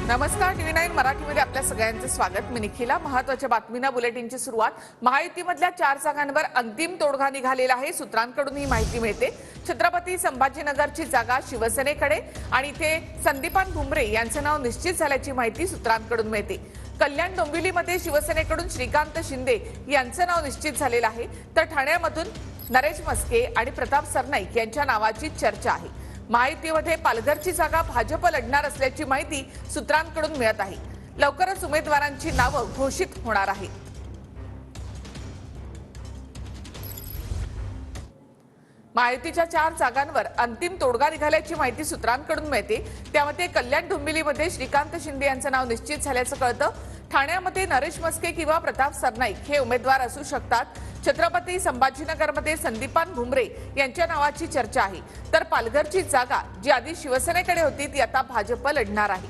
नमस्कार, टीव्ही9 मराठीमध्ये आपल्या सगळ्यांचे स्वागत। मी निखिला। महत्त्वाच्या बातमीना बुलेटिनची सुरुवात। महायुतीमधल्या 4 जागांवर अंतिम तोडगा निघालेला आहे। सूत्रांकडून ही माहिती मिळते। छत्रपती संभाजीनगरची जागा शिवसेनेकडे आणि इथे संदीपान भुमरे यांचं नाव निश्चित झाल्याची माहिती सूत्रांकडून मिळते। कल्याण डोंबिवलीमध्ये शिवसेनेकडून श्रीकांत शिंदे यांचं नाव निश्चित झालेलं आहे, तर ठाण्यामधून नरेश मस्के आणि प्रताप सरनाईक यांच्या नावाची चर्चा आहे। महायुतीमध्ये पालघरची जागा भाजप लढणार असल्याची माहिती सूत्रांकडून मिळत आहे। लवकरच उमेदवारांची नावं घोषित होणार आहेत। महायुतीच्या 4 जागांवर अंतिम तोडगा निघाल्याची माहिती सूत्रांकडून मिळते। त्यामध्ये कल्याण डोंबिवलीमध्ये श्रीकांत शिंदे यांचं नाव निश्चित झाल्याचं कळतं। ठाण्यामध्ये नरेश मस्के किंवा प्रताप सरनाईक हे उमेदवार असू शकतात। छत्रपती संभाजीनगरमध्ये संदीपान भुमरे यांच्या नावाची चर्चा आहे, तर पालघरची जागा जी आधी शिवसेनेकडे होती ती आता भाजप लढणार आहे।